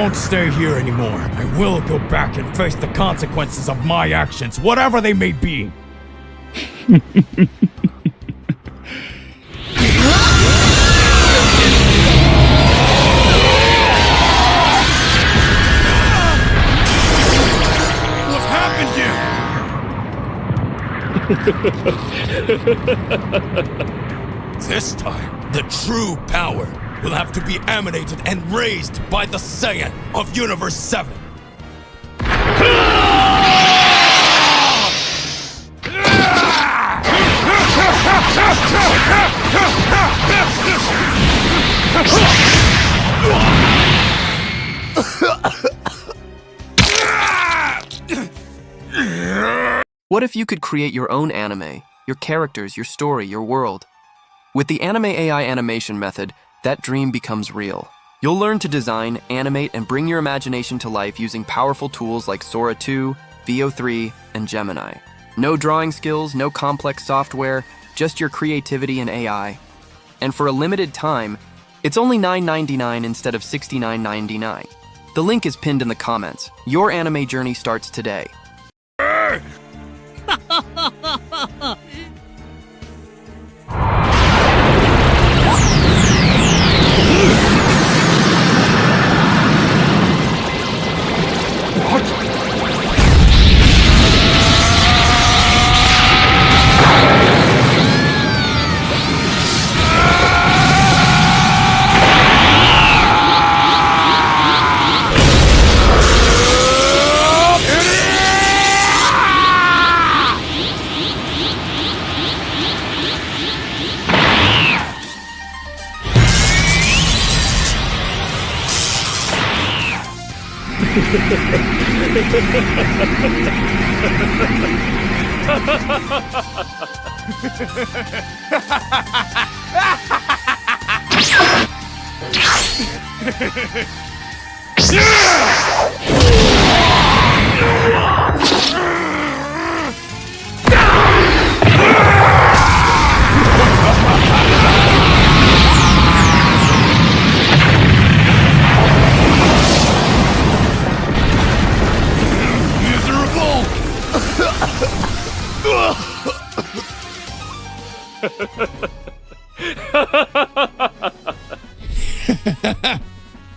won't stay here anymore. I will go back and face the consequences of my actions, whatever they may be. What happened here? This time, the true power will have to be emanated and raised by the Saiyan of Universe 7. What if you could create your own anime, your characters, your story, your world? With the Anime AI animation method, that dream becomes real. You'll learn to design, animate, and bring your imagination to life using powerful tools like Sora 2, VO3, and Gemini. No drawing skills, no complex software, just your creativity and AI. And for a limited time, it's only $9.99 instead of $69.99. The link is pinned in the comments. Your anime journey starts today.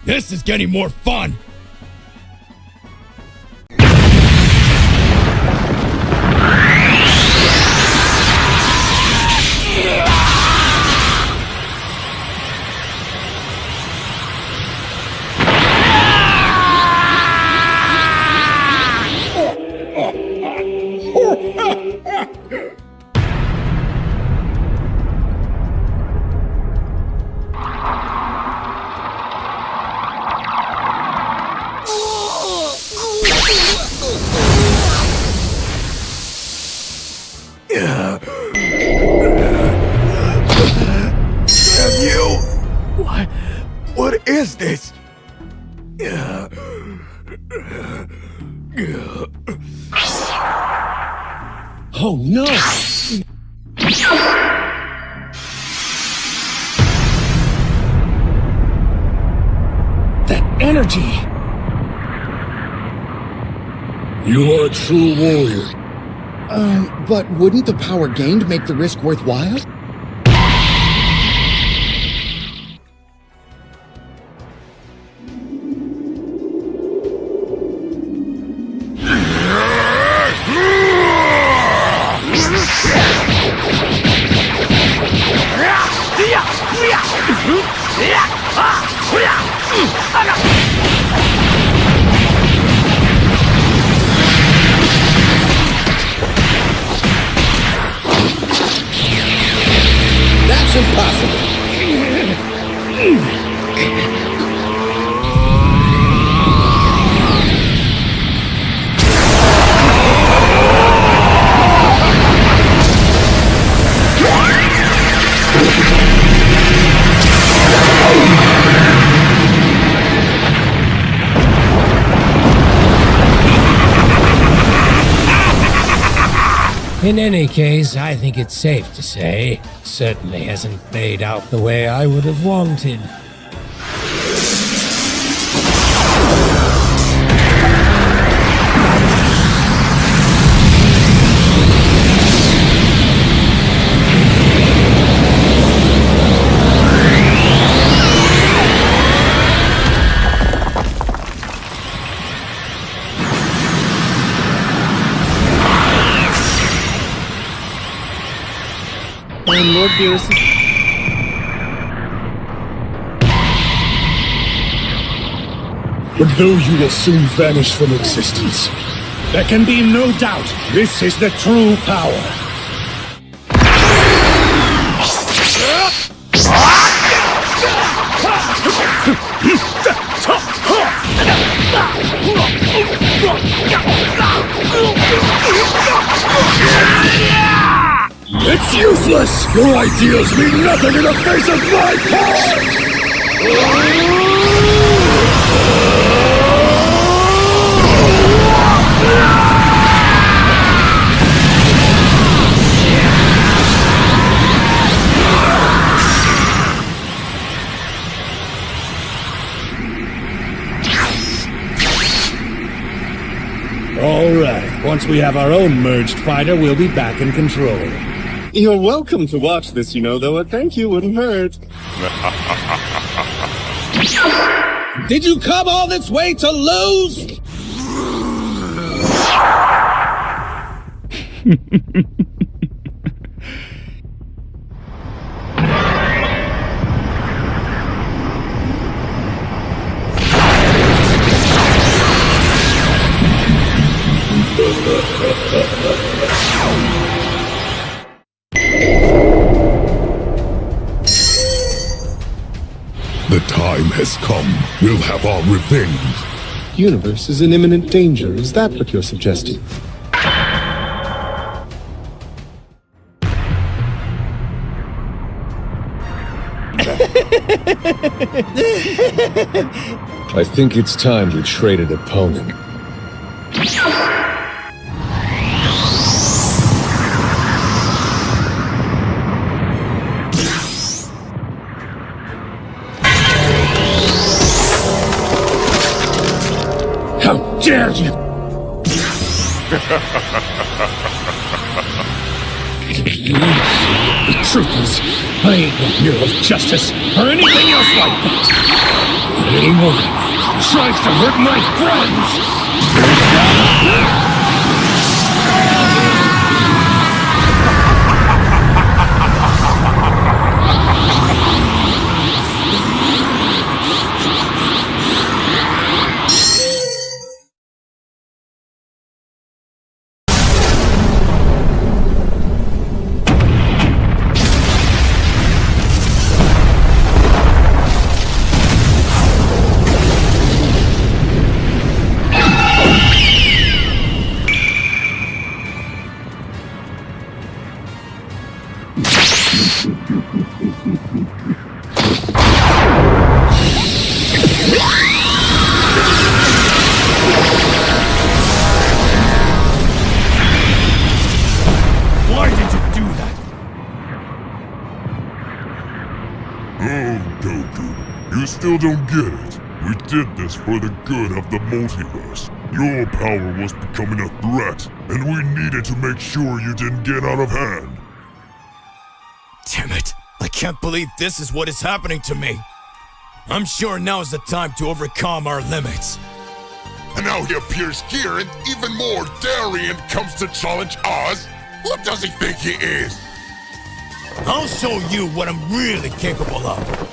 This is getting more fun! What is this? Oh no! That energy! You are a true warrior. But wouldn't the power gained make the risk worthwhile? That's impossible. In any case, I think it's safe to say, certainly hasn't played out the way I would have wanted. And Lord Beerus is... But though you will soon vanish from existence, there can be no doubt this is the true power. It's useless! Your ideas mean nothing in the face of my power! All right. Once we have our own merged fighter, we'll be back in control. You're welcome to watch this, though a thank you wouldn't hurt. Did you come all this way to lose? The time has come. We'll have our revenge. The universe is in imminent danger. Is that what you're suggesting? I think it's time we traded opponent. How dare you! The truth is, I ain't no hero of justice or anything else like that. Not anymore. Tries to hurt my friends. Why did you do that? Oh, Goku, you still don't get it. We did this for the good of the multiverse. Your power was becoming a threat, and we needed to make sure you didn't get out of hand. Damn it. I can't believe this is what is happening to me. I'm sure now's the time to overcome our limits. And now he appears here and even more daring and comes to challenge us? What does he think he is? I'll show you what I'm really capable of.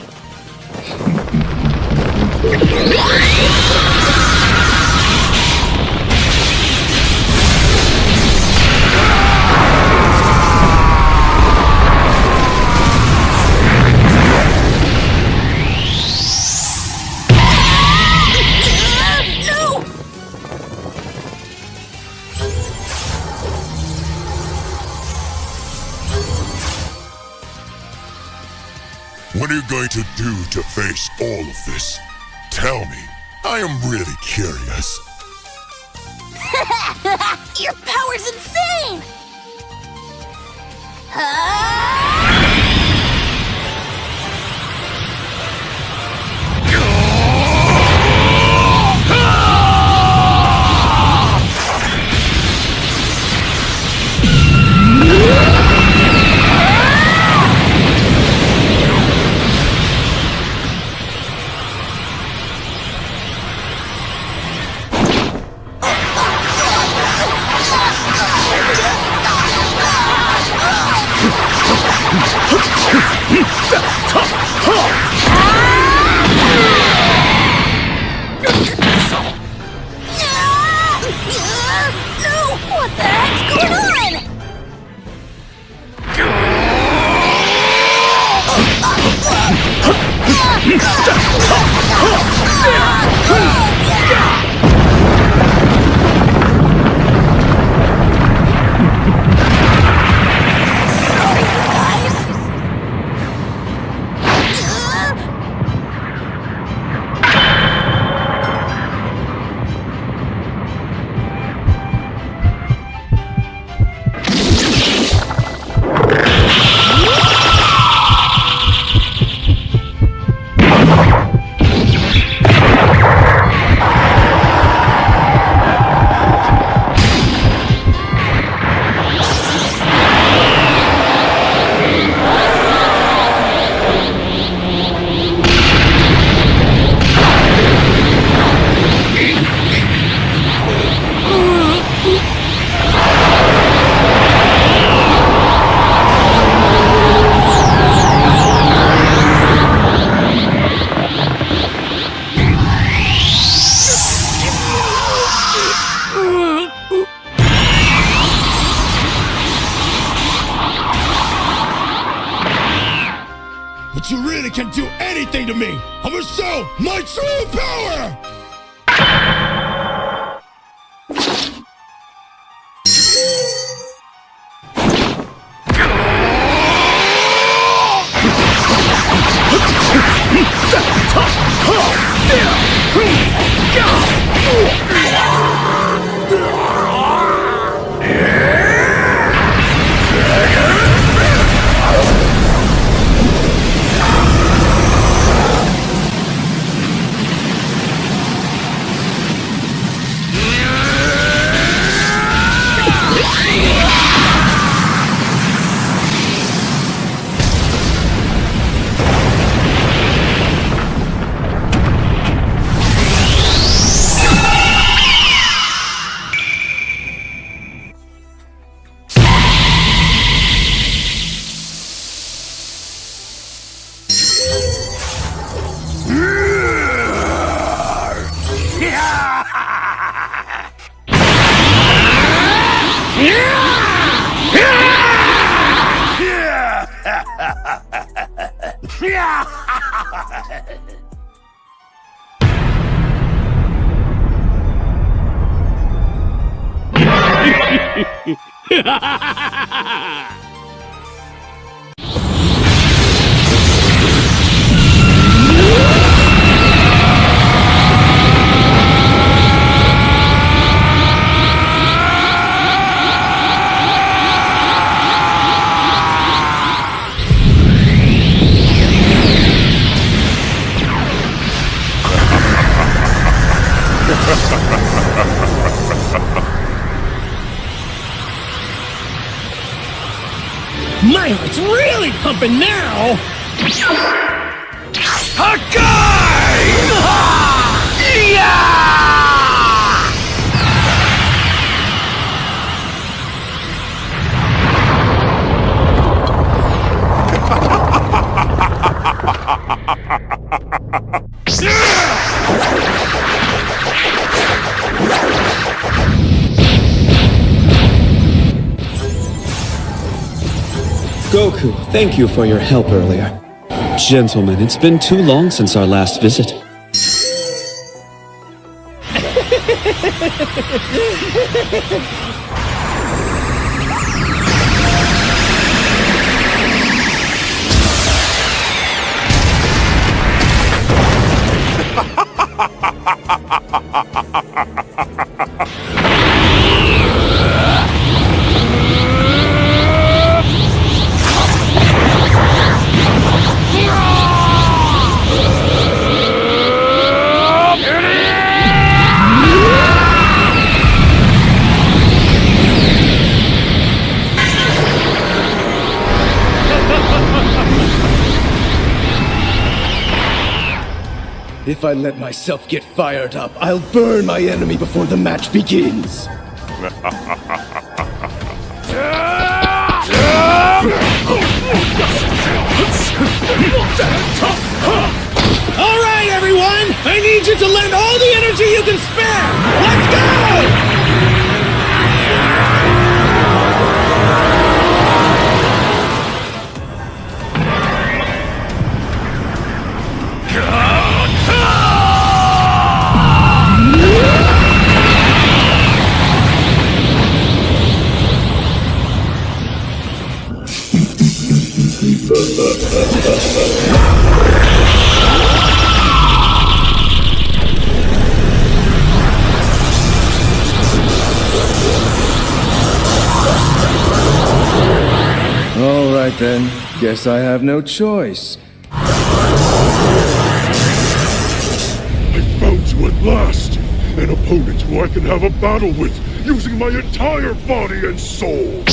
What are you going to do to face all of this? Tell me. I am really curious. Your power's insane! can do anything to me! I'm gonna show my true power! My heart's really pumping now! Goku, thank you for your help earlier. Gentlemen, it's been too long since our last visit. If I let myself get fired up, I'll burn my enemy before the match begins. All right, everyone! I need you to lend all the energy you can spare! Let's go! All right then, guess I have no choice. I found you at last! An opponent who I can have a battle with, using my entire body and soul!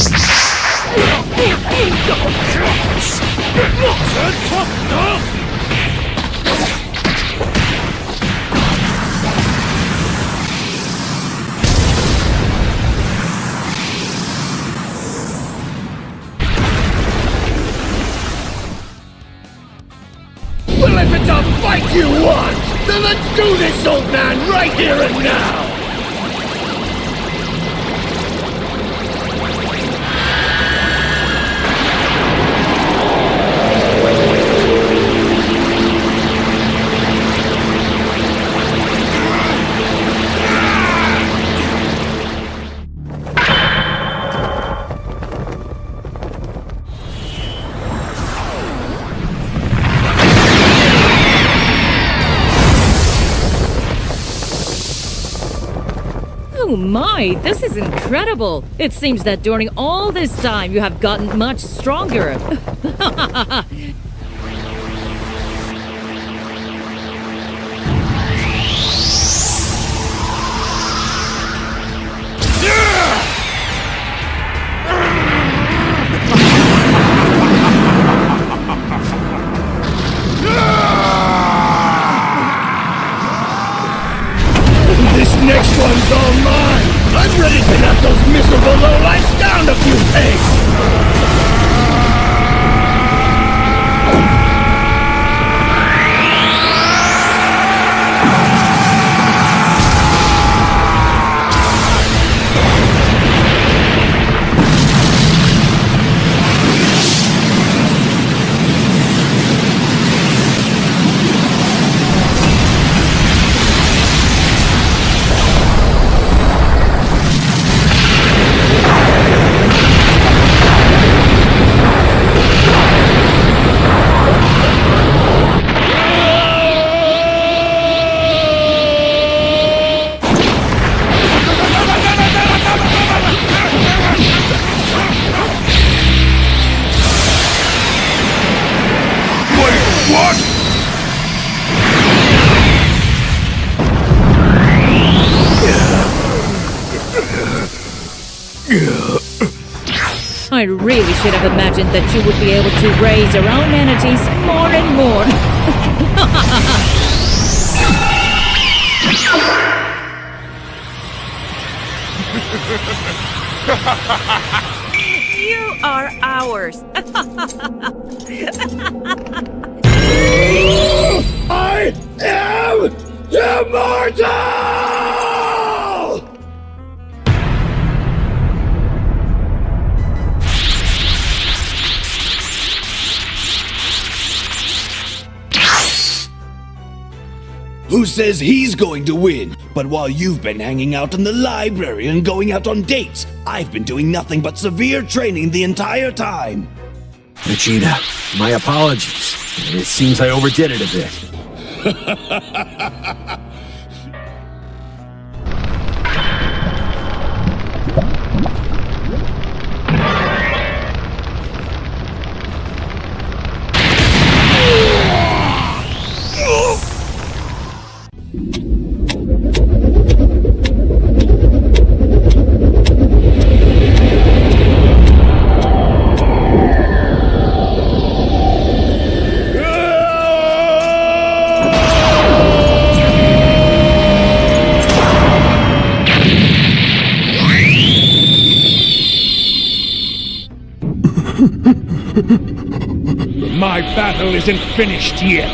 Well, if it's a fight you want, then let's do this, old man, right here and now! Oh my, this is incredible! It seems that during all this time you have gotten much stronger. This next one's all mine! I'm ready to knock those miserable lowlifes down a few pegs! I really should have imagined that you would be able to raise your own energies more and more. You are ours. I am immortal! Who says he's going to win? But while you've been hanging out in the library and going out on dates, I've been doing nothing but severe training the entire time. Vegeta, my apologies. It seems I overdid it a bit. My battle isn't finished yet.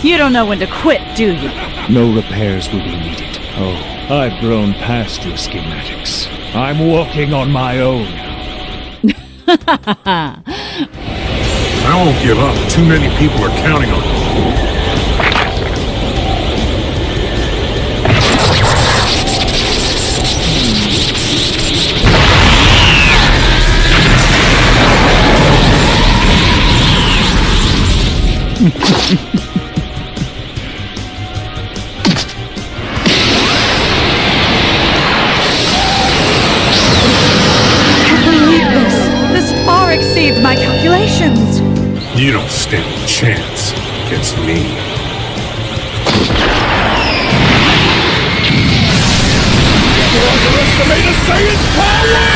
You don't know when to quit, do you? No repairs will be needed. Oh, I've grown past your schematics. I'm walking on my own. I won't give up. Too many people are counting on me. This far exceeds my calculations. You don't stand a chance against me. You underestimate a Saiyan's power!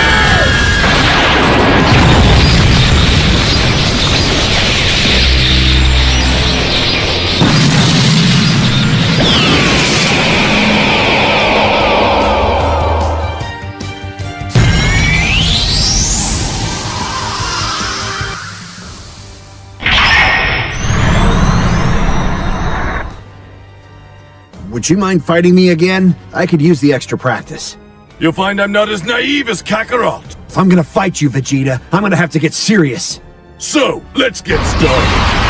Would you mind fighting me again? I could use the extra practice. You'll find I'm not as naive as Kakaroto. If I'm gonna fight you, Vegeta, I'm gonna have to get serious. So, let's get started.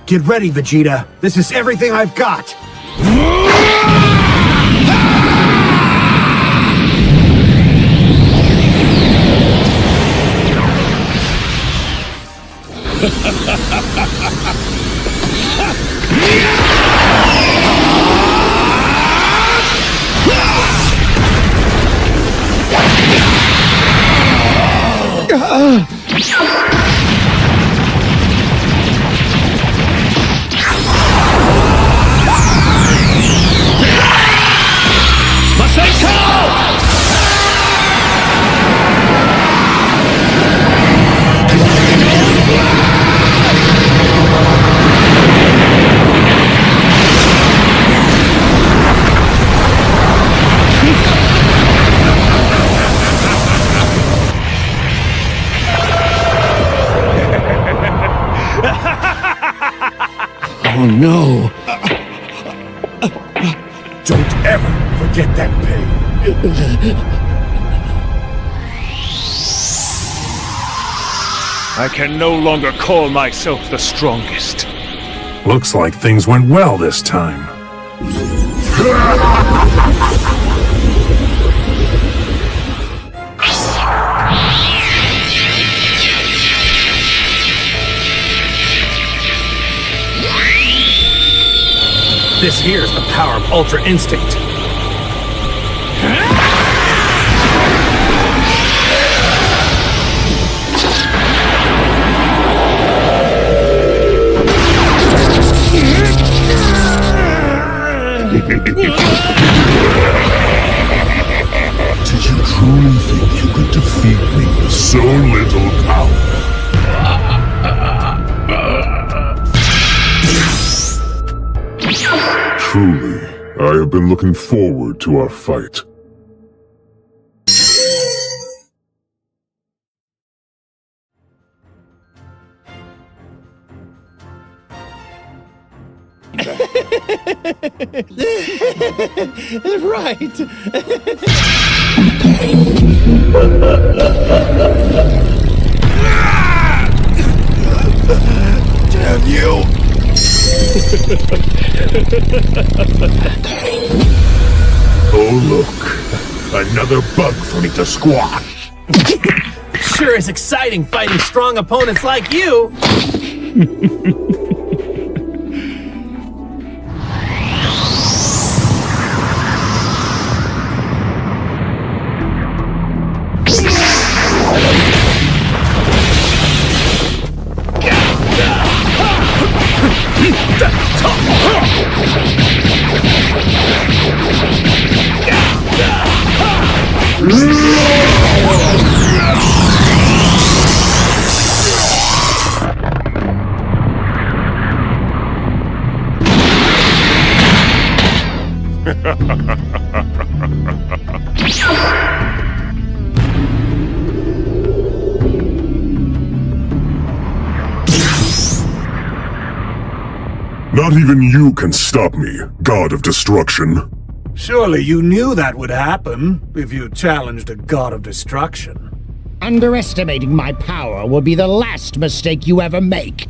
Get ready, Vegeta. This is everything I've got. Oh no! Don't ever forget that pain. I can no longer call myself the strongest. Looks like things went well this time. This here's the power of Ultra Instinct. Did you truly think you could defeat me with so little power? Truly, I have been looking forward to our fight. Right. Damn you! Oh look, another bug for me to squash. Sure is exciting fighting strong opponents like you. Not even you can stop me, God of Destruction. Surely you knew that would happen if you challenged a god of destruction. Underestimating my power will be the last mistake you ever make.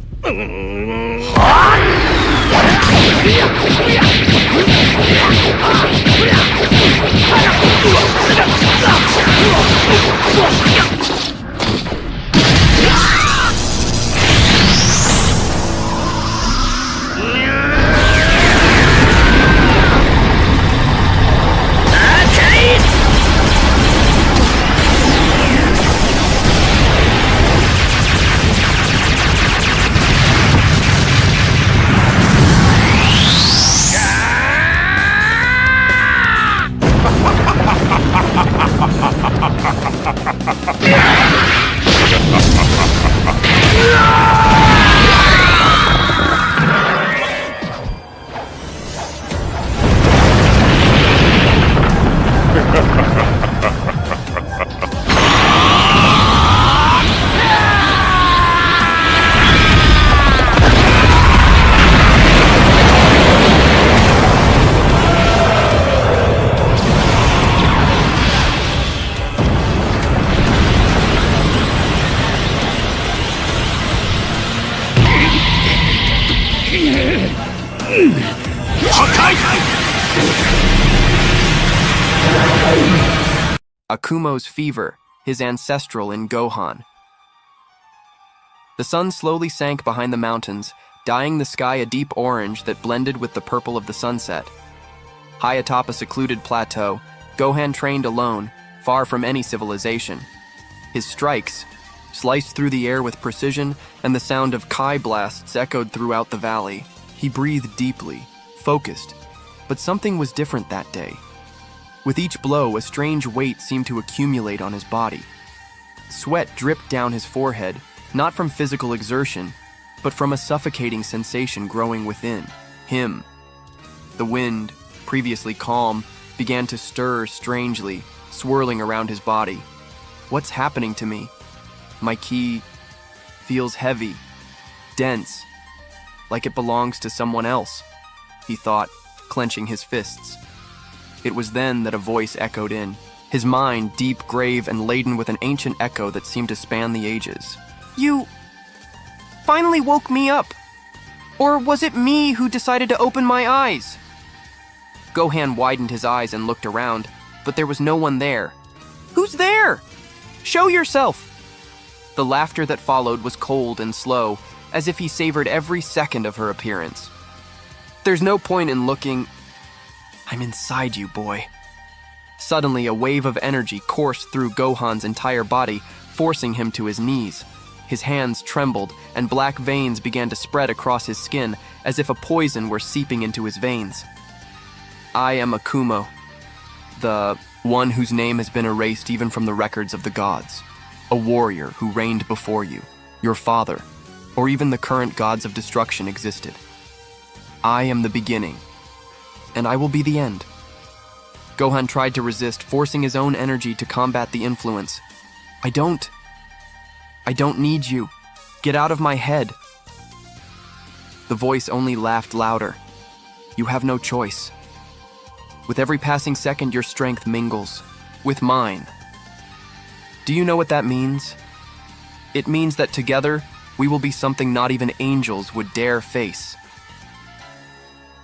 Akumo's fever, his ancestral in Gohan. The sun slowly sank behind the mountains, dyeing the sky a deep orange that blended with the purple of the sunset. High atop a secluded plateau, Gohan trained alone, far from any civilization. His strikes sliced through the air with precision, and the sound of Kai blasts echoed throughout the valley. He breathed deeply, focused, but something was different that day. With each blow, a strange weight seemed to accumulate on his body. Sweat dripped down his forehead, not from physical exertion, but from a suffocating sensation growing within him. The wind, previously calm, began to stir strangely, swirling around his body. What's happening to me? My ki feels heavy, dense, like it belongs to someone else, he thought, clenching his fists. It was then that a voice echoed in, his mind deep, grave, and laden with an ancient echo that seemed to span the ages. You finally woke me up. Or was it me who decided to open my eyes? Gohan widened his eyes and looked around, but there was no one there. Who's there? Show yourself! The laughter that followed was cold and slow, as if he savored every second of her appearance. There's no point in looking. I'm inside you, boy. Suddenly, a wave of energy coursed through Gohan's entire body, forcing him to his knees. His hands trembled, and black veins began to spread across his skin, as if a poison were seeping into his veins. I am Akumo, the one whose name has been erased even from the records of the gods. A warrior who reigned before you, your father, or even the current gods of destruction existed. I am the beginning, and I will be the end. Gohan tried to resist, forcing his own energy to combat the influence. I don't need you. Get out of my head. The voice only laughed louder. You have no choice. With every passing second, your strength mingles with mine. Do you know what that means? It means that together, we will be something not even angels would dare face.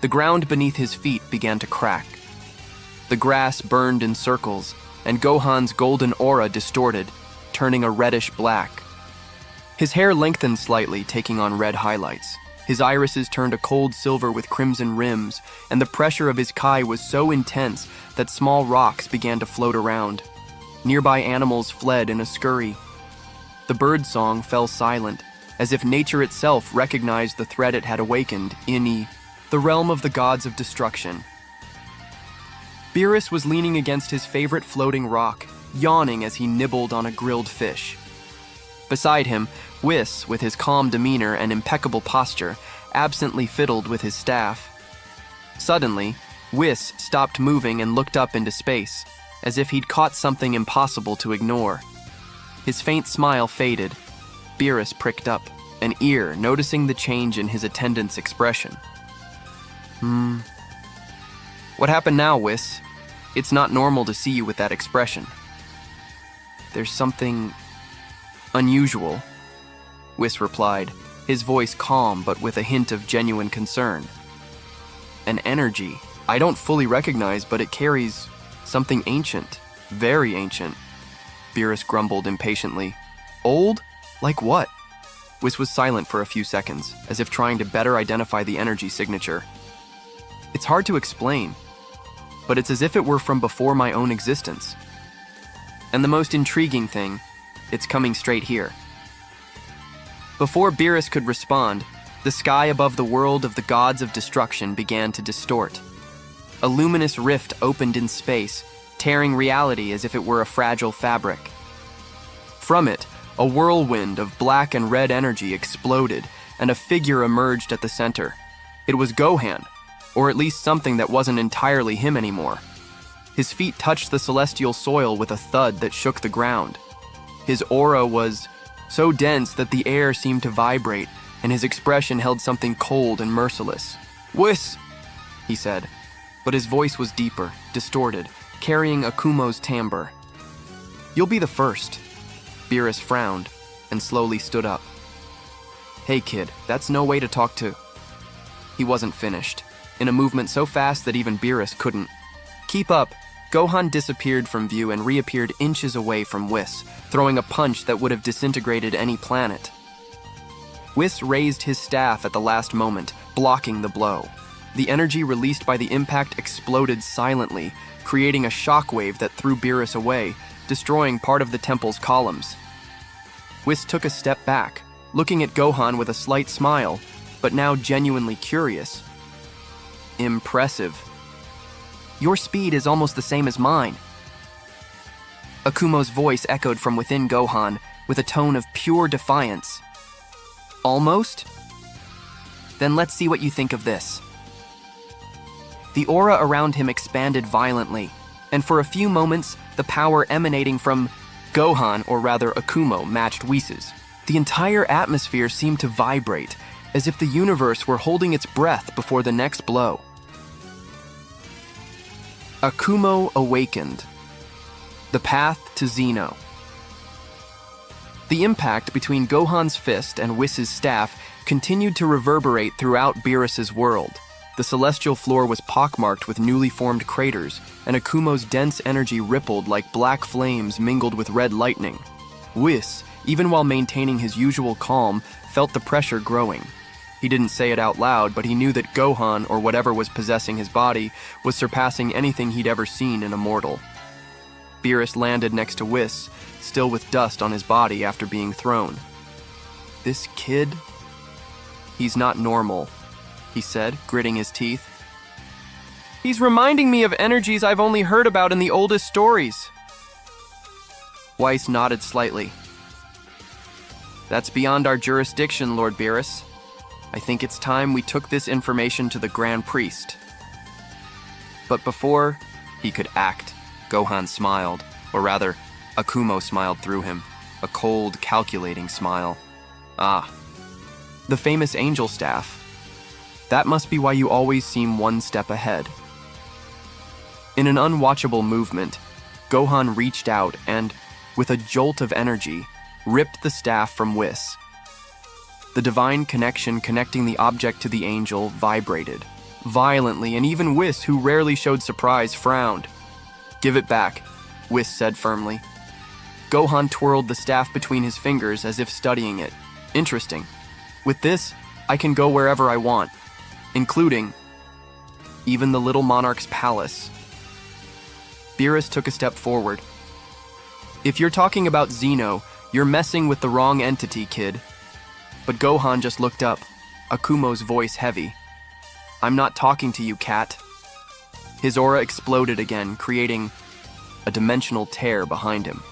The ground beneath his feet began to crack. The grass burned in circles, and Gohan's golden aura distorted, turning a reddish black. His hair lengthened slightly, taking on red highlights. His irises turned a cold silver with crimson rims, and the pressure of his kai was so intense that small rocks began to float around. Nearby animals fled in a scurry. The bird song fell silent, as if nature itself recognized the threat it had awakened, Ini, the realm of the gods of destruction. Beerus was leaning against his favorite floating rock, yawning as he nibbled on a grilled fish. Beside him, Whis, with his calm demeanor and impeccable posture, absently fiddled with his staff. Suddenly, Whis stopped moving and looked up into space, as if he'd caught something impossible to ignore. His faint smile faded. Beerus pricked up, an ear noticing the change in his attendant's expression. What happened now, Whis? It's not normal to see you with that expression. There's something unusual, Whis replied, his voice calm but with a hint of genuine concern. An energy I don't fully recognize, but it carries something ancient, very ancient. Beerus grumbled impatiently. Old? Like what? Whis was silent for a few seconds, as if trying to better identify the energy signature. It's hard to explain, but it's as if it were from before my own existence. And the most intriguing thing, it's coming straight here. Before Beerus could respond, the sky above the world of the gods of destruction began to distort. A luminous rift opened in space, tearing reality as if it were a fragile fabric. From it, a whirlwind of black and red energy exploded, and a figure emerged at the center. It was Gohan, or at least something that wasn't entirely him anymore. His feet touched the celestial soil with a thud that shook the ground. His aura was so dense that the air seemed to vibrate, and his expression held something cold and merciless. Whis, he said, but his voice was deeper, distorted, carrying Akumo's timbre. You'll be the first. Beerus frowned and slowly stood up. Hey kid, that's no way to talk to. He wasn't finished, in a movement so fast that even Beerus couldn't. Keep up, Gohan disappeared from view and reappeared inches away from Whis, throwing a punch that would have disintegrated any planet. Whis raised his staff at the last moment, blocking the blow. The energy released by the impact exploded silently, creating a shockwave that threw Beerus away, destroying part of the temple's columns. Whis took a step back, looking at Gohan with a slight smile, but now genuinely curious. Impressive. Your speed is almost the same as mine. Akumo's voice echoed from within Gohan with a tone of pure defiance. Almost? Then let's see what you think of this. The aura around him expanded violently, and for a few moments, the power emanating from Gohan, or rather Akumo, matched Whis'. The entire atmosphere seemed to vibrate, as if the universe were holding its breath before the next blow. Akumo awakened. The path to Xeno. The impact between Gohan's fist and Whis' staff continued to reverberate throughout Beerus' world. The celestial floor was pockmarked with newly formed craters, and Akumo's dense energy rippled like black flames mingled with red lightning. Whis, even while maintaining his usual calm, felt the pressure growing. He didn't say it out loud, but he knew that Gohan, or whatever was possessing his body, was surpassing anything he'd ever seen in a mortal. Beerus landed next to Whis, still with dust on his body after being thrown. This kid? He's not normal, he said, gritting his teeth. He's reminding me of energies I've only heard about in the oldest stories. Whis nodded slightly. That's beyond our jurisdiction, Lord Beerus. I think it's time we took this information to the Grand Priest. But before he could act, Gohan smiled, or rather, Akumo smiled through him, a cold, calculating smile. Ah, the famous angel staff. That must be why you always seem one step ahead. In an unwatchable movement, Gohan reached out and, with a jolt of energy, ripped the staff from Whis. The divine connection connecting the object to the angel vibrated violently, and even Whis, who rarely showed surprise, frowned. Give it back, Whis said firmly. Gohan twirled the staff between his fingers as if studying it. Interesting. With this, I can go wherever I want, including even the little monarch's palace. Beerus took a step forward. If you're talking about Xeno, you're messing with the wrong entity, kid. But Gohan just looked up, Akumo's voice heavy. I'm not talking to you, cat. His aura exploded again, creating a dimensional tear behind him.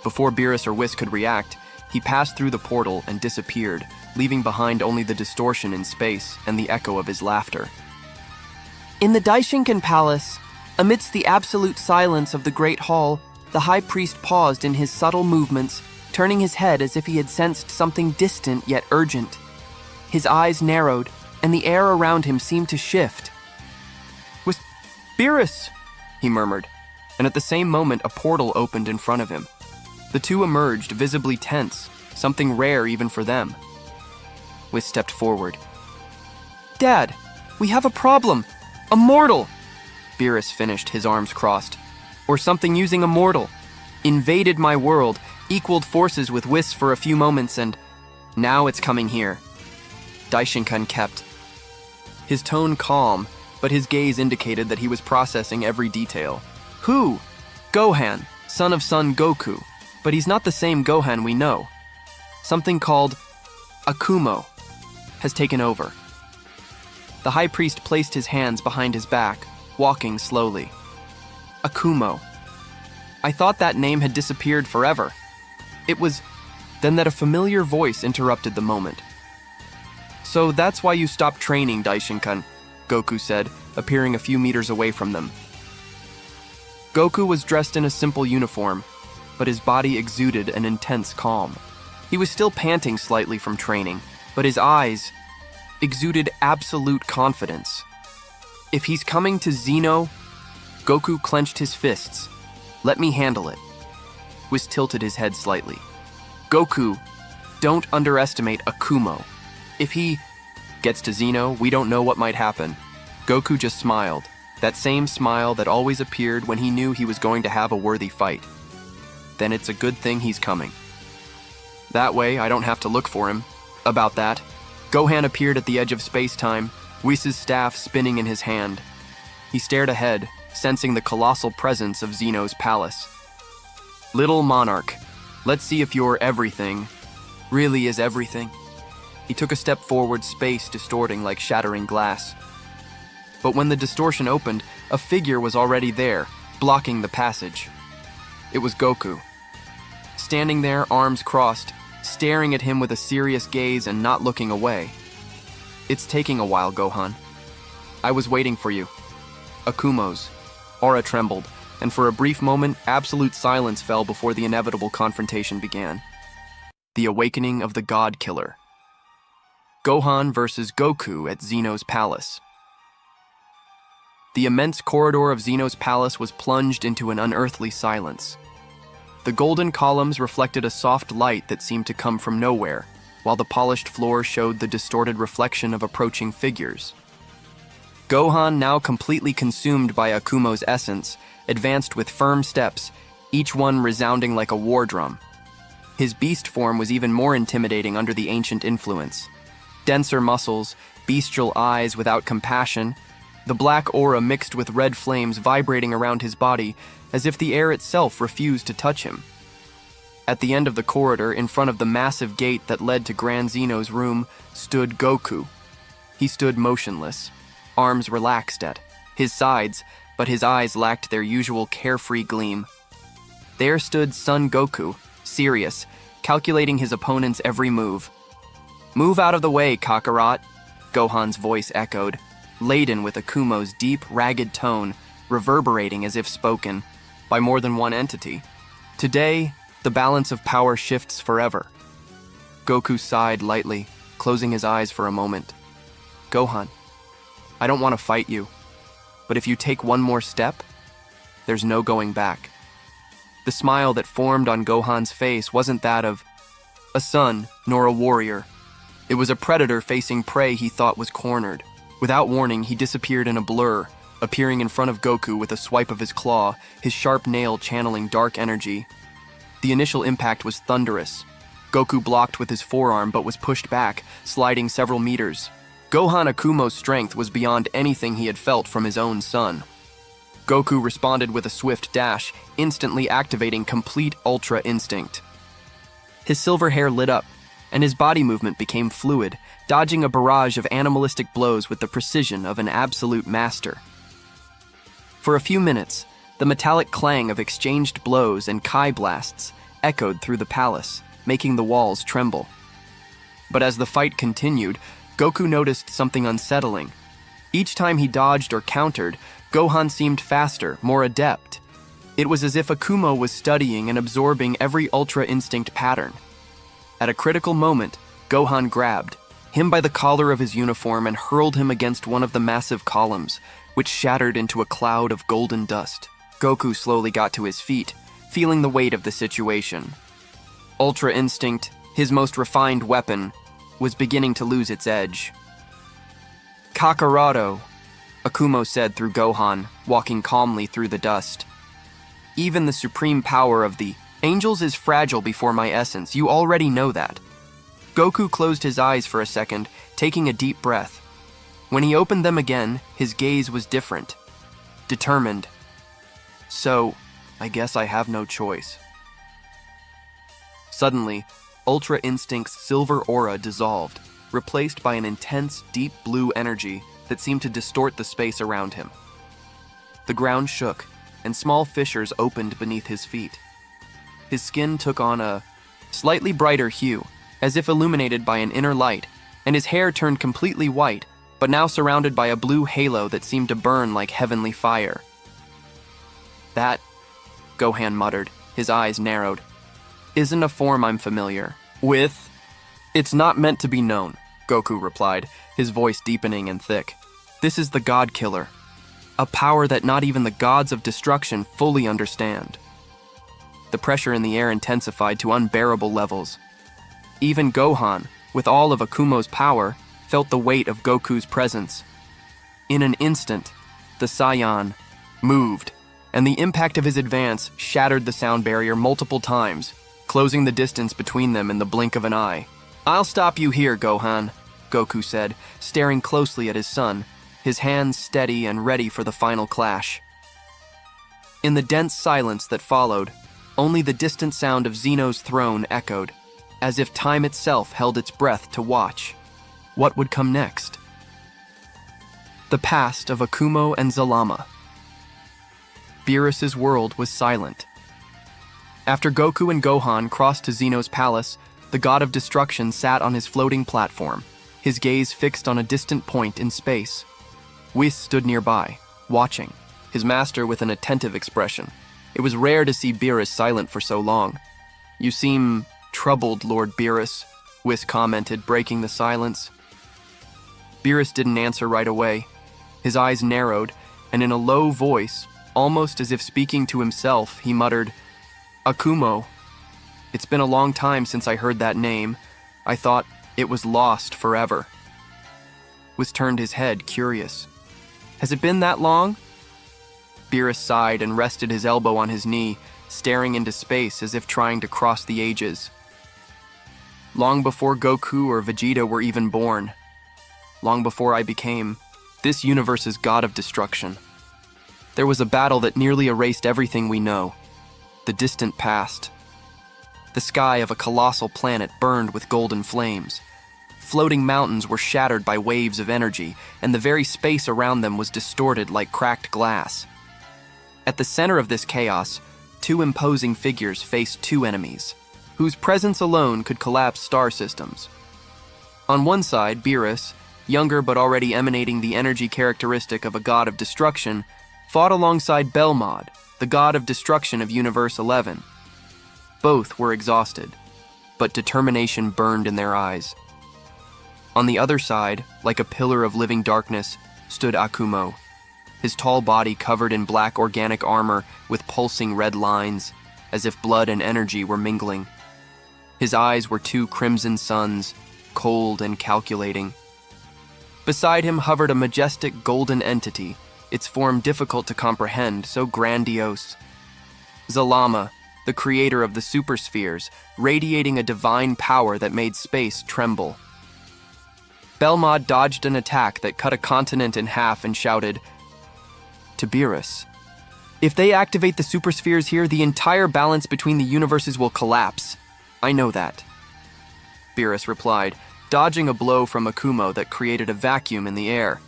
Before Beerus or Whis could react, he passed through the portal and disappeared, leaving behind only the distortion in space and the echo of his laughter. In the Daishinkan Palace, amidst the absolute silence of the Great Hall, the High Priest paused in his subtle movements, turning his head as if he had sensed something distant yet urgent. His eyes narrowed, and the air around him seemed to shift. "With Beerus," he murmured, and at the same moment a portal opened in front of him. The two emerged, visibly tense, something rare even for them. Whis stepped forward. "Dad, we have a problem. A mortal!" Beerus finished, his arms crossed. "Or something using a mortal. Invaded my world, equaled forces with Whis for a few moments, and now it's coming here." Daishinkan kept. His tone calm, but his gaze indicated that he was processing every detail. Who? Gohan, son of Son Goku. But he's not the same Gohan we know. Something called Akumo has taken over. The High Priest placed his hands behind his back, walking slowly. Akumo. I thought that name had disappeared forever. It was then that a familiar voice interrupted the moment. "So that's why you stopped training, Daishinkan," Goku said, appearing a few meters away from them. Goku was dressed in a simple uniform, but his body exuded an intense calm. He was still panting slightly from training, but his eyes exuded absolute confidence. If he's coming to Xeno, Goku clenched his fists. "Let me handle it." Whis tilted his head slightly. "Goku, don't underestimate Akumo. If he Gets to Xeno, we don't know what might happen. Goku just smiled, that same smile that always appeared when he knew he was going to have a worthy fight. Then it's a good thing he's coming. That way, I don't have to look for him. About that, Gohan appeared at the edge of space-time, Whis' staff spinning in his hand. He stared ahead, sensing the colossal presence of Xeno's palace. Little monarch, let's see if your everything really is everything. He took a step forward, space distorting like shattering glass. But when the distortion opened, a figure was already there, blocking the passage. It was Goku. Standing there, arms crossed, staring at him with a serious gaze and not looking away. It's taking a while, Gohan. I was waiting for you. Akumo's aura trembled, and for a brief moment, absolute silence fell before the inevitable confrontation began. The awakening of the God Killer. Gohan versus Goku at Xeno's palace. The immense corridor of Xeno's palace was plunged into an unearthly silence. The golden columns reflected a soft light that seemed to come from nowhere, while the polished floor showed the distorted reflection of approaching figures. Gohan, now completely consumed by Akumo's essence, advanced with firm steps, each one resounding like a war drum. His beast form was even more intimidating under the ancient influence. Denser muscles, bestial eyes without compassion, the black aura mixed with red flames vibrating around his body as if the air itself refused to touch him. At the end of the corridor, in front of the massive gate that led to Grand Zeno's room, stood Goku. He stood motionless, arms relaxed at his sides, but his eyes lacked their usual carefree gleam. There stood Son Goku, serious, calculating his opponent's every move. "Move out of the way, Kakarot," Gohan's voice echoed, laden with Akumo's deep, ragged tone, reverberating as if spoken by more than one entity. Today, the balance of power shifts forever. Goku sighed lightly, closing his eyes for a moment. "Gohan, I don't want to fight you, but if you take one more step, there's no going back." The smile that formed on Gohan's face wasn't that of a son nor a warrior. It was a predator facing prey he thought was cornered. Without warning, he disappeared in a blur, appearing in front of Goku with a swipe of his claw, his sharp nail channeling dark energy. The initial impact was thunderous. Goku blocked with his forearm but was pushed back, sliding several meters. Gohan Akumo's strength was beyond anything he had felt from his own son. Goku responded with a swift dash, instantly activating complete Ultra Instinct. His silver hair lit up, and his body movement became fluid, dodging a barrage of animalistic blows with the precision of an absolute master. For a few minutes, the metallic clang of exchanged blows and Kai blasts echoed through the palace, making the walls tremble. But as the fight continued, Goku noticed something unsettling. Each time he dodged or countered, Gohan seemed faster, more adept. It was as if Akumo was studying and absorbing every Ultra Instinct pattern. At a critical moment, Gohan grabbed him by the collar of his uniform and hurled him against one of the massive columns, which shattered into a cloud of golden dust. Goku slowly got to his feet, feeling the weight of the situation. Ultra Instinct, his most refined weapon, was beginning to lose its edge. "Kakaroto," Akumo said through Gohan, walking calmly through the dust. "Even the supreme power of the angels is fragile before my essence. You already know that." Goku closed his eyes for a second, taking a deep breath. When he opened them again, his gaze was different, determined. "So, I guess I have no choice." Suddenly, Ultra Instinct's silver aura dissolved, replaced by an intense, deep blue energy that seemed to distort the space around him. The ground shook, and small fissures opened beneath his feet. His skin took on a slightly brighter hue, as if illuminated by an inner light, and his hair turned completely white, but now surrounded by a blue halo that seemed to burn like heavenly fire. "That," Gohan muttered, his eyes narrowed, "isn't a form I'm familiar with." "It's not meant to be known," Goku replied, his voice deepening and thick. "This is the God Killer, a power that not even the gods of destruction fully understand." The pressure in the air intensified to unbearable levels. Even Gohan, with all of Akumo's power, felt the weight of Goku's presence. In an instant, the Saiyan moved, and the impact of his advance shattered the sound barrier multiple times, closing the distance between them in the blink of an eye. "I'll stop you here, Gohan," Goku said, staring closely at his son, his hands steady and ready for the final clash. In the dense silence that followed, only the distant sound of Zeno's throne echoed, as if time itself held its breath to watch. What would come next? The past of Akumo and Zalama. Beerus's world was silent. After Goku and Gohan crossed to Zeno's palace, the god of destruction sat on his floating platform, his gaze fixed on a distant point in space. Whis stood nearby, watching, his master with an attentive expression. It was rare to see Beerus silent for so long. "You seem troubled, Lord Beerus," Whis commented, breaking the silence. Beerus didn't answer right away. His eyes narrowed, and in a low voice, almost as if speaking to himself, he muttered, "Akumo. It's been a long time since I heard that name. I thought it was lost forever." Whis turned his head, curious. "Has it been that long?" Beerus sighed and rested his elbow on his knee, staring into space as if trying to cross the ages. "Long before Goku or Vegeta were even born. Long before I became this universe's god of destruction. There was a battle that nearly erased everything we know. The distant past. The sky of a colossal planet burned with golden flames. Floating mountains were shattered by waves of energy, and the very space around them was distorted like cracked glass. At the center of this chaos, two imposing figures faced two enemies, whose presence alone could collapse star systems. On one side, Beerus, younger but already emanating the energy characteristic of a god of destruction, fought alongside Belmod, the god of destruction of Universe 11. Both were exhausted, but determination burned in their eyes. On the other side, like a pillar of living darkness, stood Akumo, his tall body covered in black organic armor with pulsing red lines, as if blood and energy were mingling. His eyes were two crimson suns, cold and calculating. Beside him hovered a majestic golden entity, its form difficult to comprehend, so grandiose. Zalama, the creator of the superspheres, radiating a divine power that made space tremble. Belmod dodged an attack that cut a continent in half and shouted to Beerus, "If they activate the superspheres here, the entire balance between the universes will collapse. I know that." Beerus replied, dodging a blow from Akumo that created a vacuum in the air.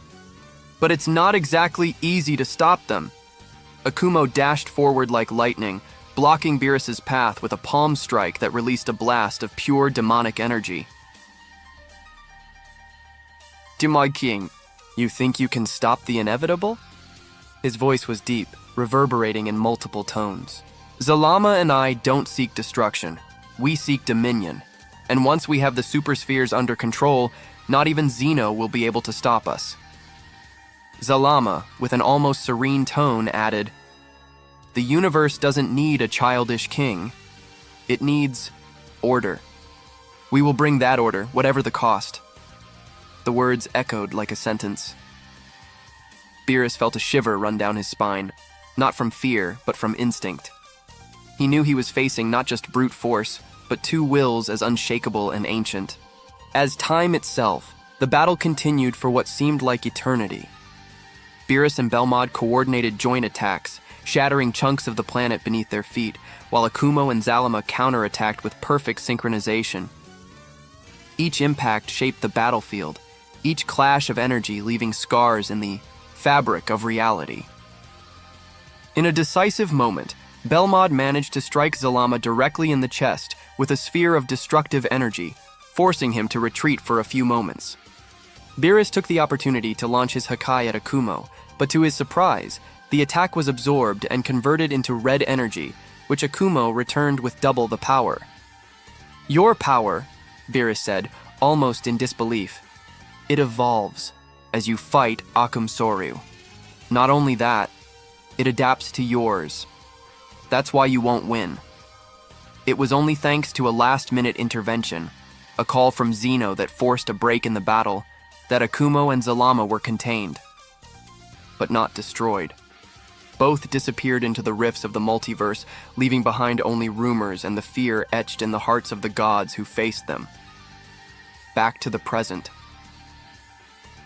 "But it's not exactly easy to stop them." Akumo dashed forward like lightning, blocking Beerus's path with a palm strike that released a blast of pure demonic energy. "My king, you think you can stop the inevitable?" His voice was deep, reverberating in multiple tones. "Zalama and I don't seek destruction. We seek dominion. And once we have the superspheres under control, not even Zeno will be able to stop us." Zalama, with an almost serene tone, added, "The universe doesn't need a childish king. It needs order. We will bring that order, whatever the cost." The words echoed like a sentence. Beerus felt a shiver run down his spine, not from fear, but from instinct. He knew he was facing not just brute force, but two wills as unshakable and ancient. As time itself, the battle continued for what seemed like eternity. Beerus and Belmod coordinated joint attacks, shattering chunks of the planet beneath their feet, while Akumo and Zalama counterattacked with perfect synchronization. Each impact shaped the battlefield, each clash of energy leaving scars in the fabric of reality. In a decisive moment, Belmod managed to strike Zalama directly in the chest with a sphere of destructive energy, forcing him to retreat for a few moments. Beerus took the opportunity to launch his Hakai at Akumo, but to his surprise, the attack was absorbed and converted into red energy, which Akumo returned with double the power. "Your power," Beerus said, almost in disbelief. "It evolves as you fight Akumsoryu. Not only that, it adapts to yours. That's why you won't win." It was only thanks to a last-minute intervention, a call from Zeno that forced a break in the battle, that Akumo and Zalama were contained, but not destroyed. Both disappeared into the rifts of the multiverse, leaving behind only rumors and the fear etched in the hearts of the gods who faced them. Back to the present.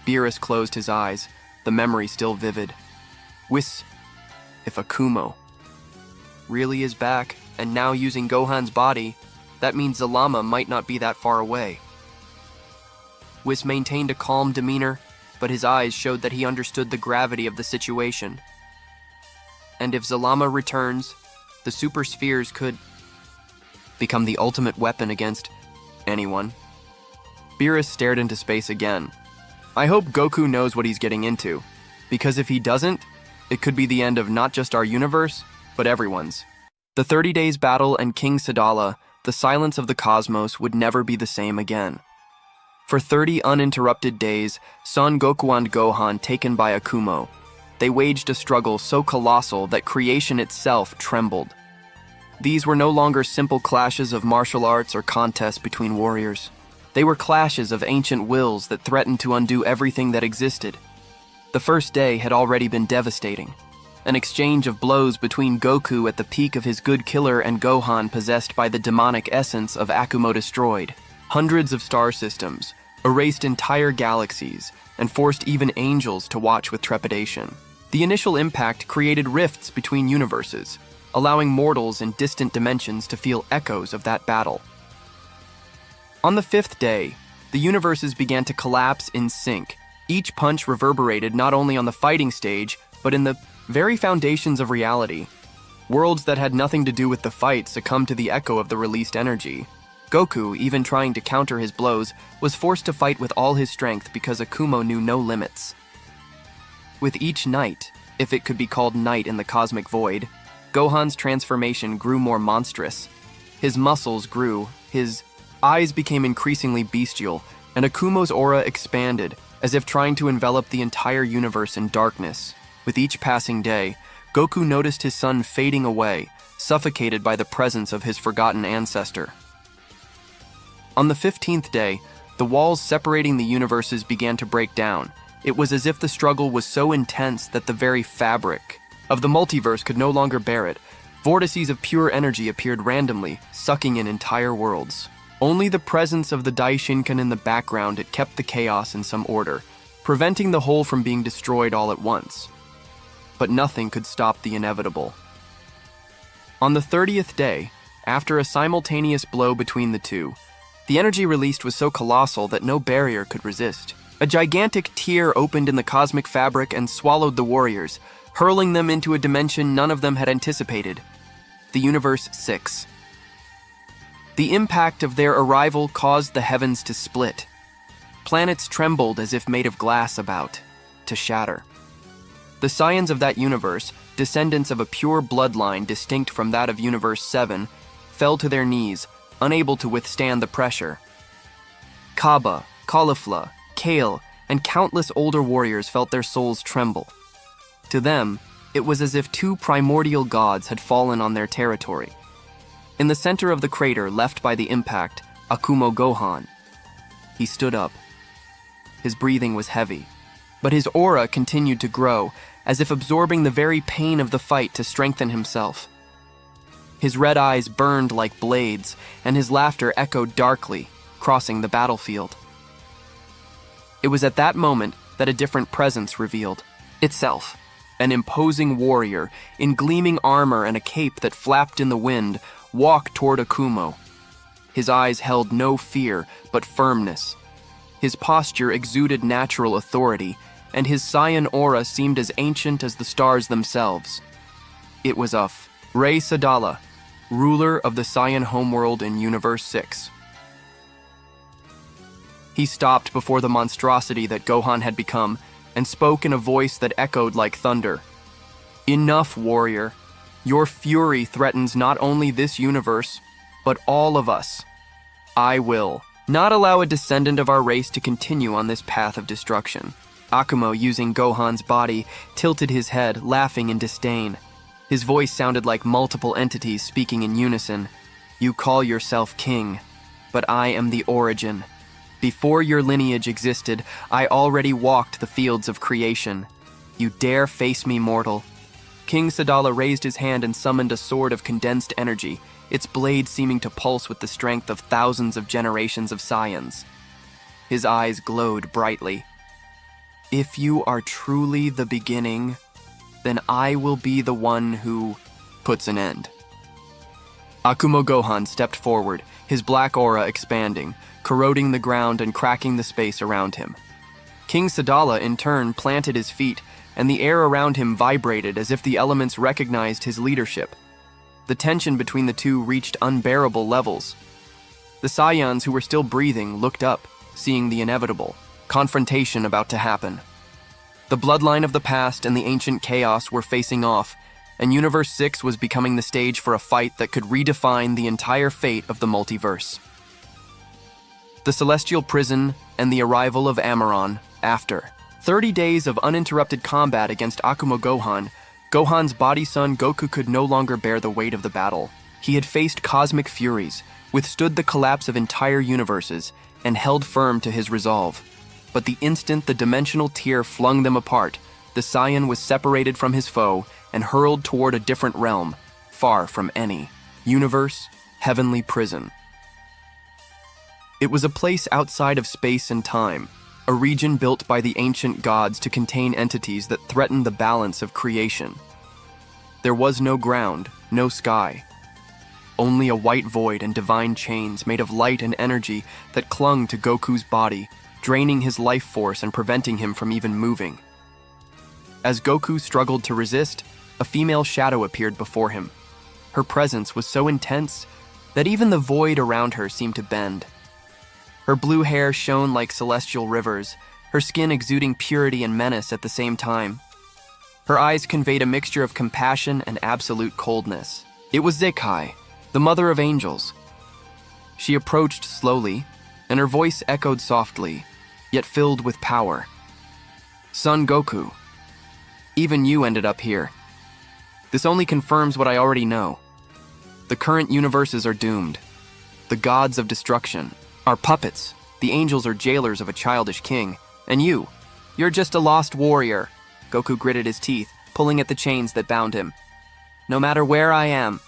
Beerus closed his eyes, the memory still vivid. If Akumo really is back and now using Gohan's body, that means Zalama might not be that far away. Whis maintained a calm demeanor, but his eyes showed that he understood the gravity of the situation. And if Zalama returns, the super spheres could become the ultimate weapon against anyone. Beerus stared into space again. I hope Goku knows what he's getting into, because if he doesn't, it could be the end of not just our universe, but everyone's. The 30 Days battle and King Sadala, the silence of the cosmos, would never be the same again. For 30 uninterrupted days, Son Goku and Gohan taken by Akumo. They waged a struggle so colossal that creation itself trembled. These were no longer simple clashes of martial arts or contests between warriors. They were clashes of ancient wills that threatened to undo everything that existed. The first day had already been devastating. An exchange of blows between Goku at the peak of his good killer and Gohan possessed by the demonic essence of Akumo destroyed hundreds of star systems, erased entire galaxies, and forced even angels to watch with trepidation. The initial impact created rifts between universes, allowing mortals in distant dimensions to feel echoes of that battle. On the 5th day, the universes began to collapse in sync. Each punch reverberated not only on the fighting stage, but in the very foundations of reality. Worlds that had nothing to do with the fight succumbed to the echo of the released energy. Goku, even trying to counter his blows, was forced to fight with all his strength because Akumo knew no limits. With each night, if it could be called night in the cosmic void, Gohan's transformation grew more monstrous. His muscles grew, his eyes became increasingly bestial, and Akumo's aura expanded, as if trying to envelop the entire universe in darkness. With each passing day, Goku noticed his son fading away, suffocated by the presence of his forgotten ancestor. On the 15th day, the walls separating the universes began to break down. It was as if the struggle was so intense that the very fabric of the multiverse could no longer bear it. Vortices of pure energy appeared randomly, sucking in entire worlds. Only the presence of the Daishinkan in the background had kept the chaos in some order, preventing the whole from being destroyed all at once. But nothing could stop the inevitable. On the 30th day, after a simultaneous blow between the two, the energy released was so colossal that no barrier could resist. A gigantic tear opened in the cosmic fabric and swallowed the warriors, hurling them into a dimension none of them had anticipated, the Universe 6. The impact of their arrival caused the heavens to split. Planets trembled as if made of glass about to shatter. The Saiyans of that universe, descendants of a pure bloodline distinct from that of Universe 7, fell to their knees, unable to withstand the pressure. Kaba, Caulifla, Kale, and countless older warriors felt their souls tremble. To them, it was as if two primordial gods had fallen on their territory. In the center of the crater left by the impact, Akumo Gohan. He stood up. His breathing was heavy, but his aura continued to grow, as if absorbing the very pain of the fight to strengthen himself. His red eyes burned like blades, and his laughter echoed darkly, crossing the battlefield. It was at that moment that a different presence revealed itself. An imposing warrior, in gleaming armor and a cape that flapped in the wind, walked toward Akumo. His eyes held no fear, but firmness. His posture exuded natural authority, and his Saiyan aura seemed as ancient as the stars themselves. It was Rey Sadala, ruler of the Saiyan homeworld in Universe 6. He stopped before the monstrosity that Gohan had become, and spoke in a voice that echoed like thunder. "Enough, warrior. Your fury threatens not only this universe, but all of us. I will not allow a descendant of our race to continue on this path of destruction." Akumo, using Gohan's body, tilted his head, laughing in disdain. His voice sounded like multiple entities speaking in unison. "You call yourself king, but I am the origin. Before your lineage existed, I already walked the fields of creation. You dare face me, mortal? King Sadala raised his hand and summoned a sword of condensed energy, its blade seeming to pulse with the strength of thousands of generations of Saiyans. His eyes glowed brightly. If you are truly the beginning, then I will be the one who puts an end. Akumo Gohan stepped forward, his black aura expanding, corroding the ground and cracking the space around him. King Sadala, in turn, planted his feet, and the air around him vibrated as if the elements recognized his leadership. The tension between the two reached unbearable levels. The Saiyans who were still breathing looked up, seeing the inevitable confrontation about to happen. The bloodline of the past and the ancient chaos were facing off, and Universe 6 was becoming the stage for a fight that could redefine the entire fate of the multiverse. The Celestial Prison and the arrival of Amaron after 30 days of uninterrupted combat against Akumo Gohan, Gohan's body son Goku could no longer bear the weight of the battle. He had faced cosmic furies, withstood the collapse of entire universes, and held firm to his resolve. But the instant the dimensional tear flung them apart, the Saiyan was separated from his foe and hurled toward a different realm, far from any universe, heavenly prison. It was a place outside of space and time, a region built by the ancient gods to contain entities that threatened the balance of creation. There was no ground, no sky, only a white void and divine chains made of light and energy that clung to Goku's body, draining his life force and preventing him from even moving. As Goku struggled to resist, a female shadow appeared before him. Her presence was so intense that even the void around her seemed to bend. Her blue hair shone like celestial rivers, her skin exuding purity and menace at the same time. Her eyes conveyed a mixture of compassion and absolute coldness. It was Zekai, the mother of angels. She approached slowly, and her voice echoed softly, yet filled with power. Son Goku, even you ended up here. This only confirms what I already know. The current universes are doomed. The gods of destruction are puppets. The angels are jailers of a childish king. And you're just a lost warrior. Goku gritted his teeth, pulling at the chains that bound him. No matter where I am,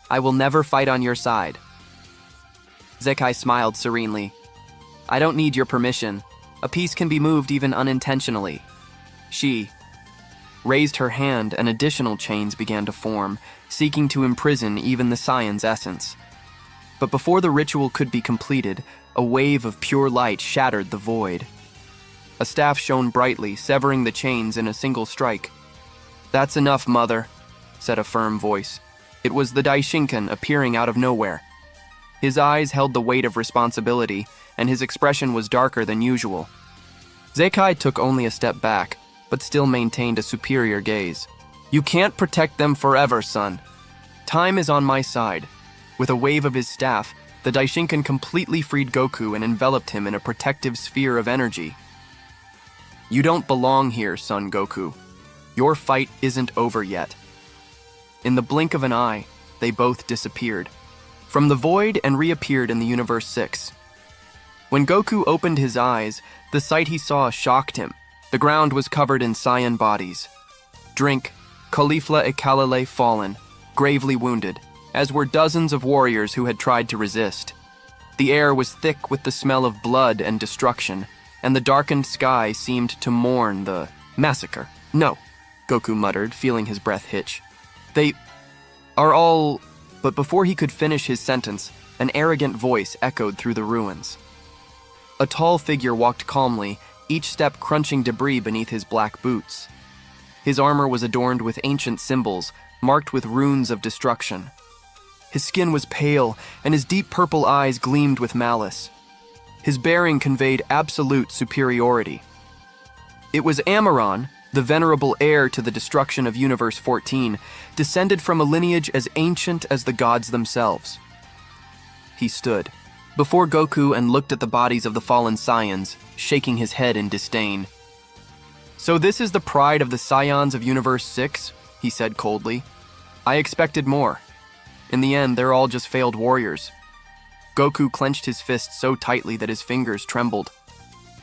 I will never fight on your side. Zekai smiled serenely. I don't need your permission. A piece can be moved even unintentionally. She raised her hand and additional chains began to form, seeking to imprison even the Saiyan's essence. But before the ritual could be completed, a wave of pure light shattered the void. A staff shone brightly, severing the chains in a single strike. That's enough, mother, said a firm voice. It was the Daishinkan appearing out of nowhere. His eyes held the weight of responsibility, and his expression was darker than usual. Zekai took only a step back, but still maintained a superior gaze. You can't protect them forever, son. Time is on my side. With a wave of his staff, the Daishinkan completely freed Goku and enveloped him in a protective sphere of energy. You don't belong here, son Goku. Your fight isn't over yet. In the blink of an eye, they both disappeared from the void and reappeared in the Universe 6. When Goku opened his eyes, the sight he saw shocked him. The ground was covered in Saiyan bodies. Drink, Caulifla Ikalale fallen, gravely wounded, as were dozens of warriors who had tried to resist. The air was thick with the smell of blood and destruction, and the darkened sky seemed to mourn the massacre. No, Goku muttered, feeling his breath hitch. They are all... But before he could finish his sentence, an arrogant voice echoed through the ruins. A tall figure walked calmly, each step crunching debris beneath his black boots. His armor was adorned with ancient symbols, marked with runes of destruction. His skin was pale, and his deep purple eyes gleamed with malice. His bearing conveyed absolute superiority. It was Amaron, the venerable heir to the destruction of Universe 14, descended from a lineage as ancient as the gods themselves. He stood before Goku and looked at the bodies of the fallen Saiyans, shaking his head in disdain. So this is the pride of the Saiyans of Universe 6, he said coldly. I expected more. In the end, they're all just failed warriors. Goku clenched his fist so tightly that his fingers trembled.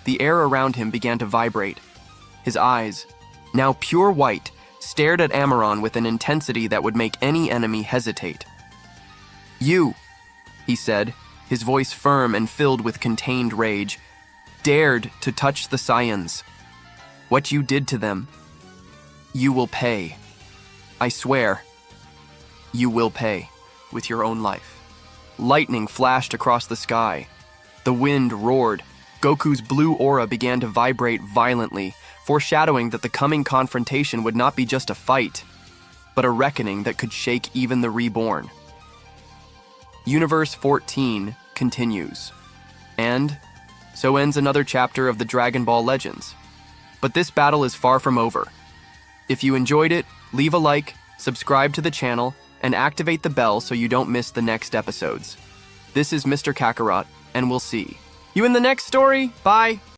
The air around him began to vibrate. His eyes, now pure white, stared at Amaron with an intensity that would make any enemy hesitate. "You," he said, his voice firm and filled with contained rage, "dared to touch the Saiyans. What you did to them, you will pay. I swear, you will pay with your own life." Lightning flashed across the sky. The wind roared. Goku's blue aura began to vibrate violently, foreshadowing that the coming confrontation would not be just a fight, but a reckoning that could shake even the reborn. Universe 14 continues. And so ends another chapter of the Dragon Ball Legends. But this battle is far from over. If you enjoyed it, leave a like, subscribe to the channel, and activate the bell so you don't miss the next episodes. This is Mr. Kakarot, and we'll see you in the next story. Bye!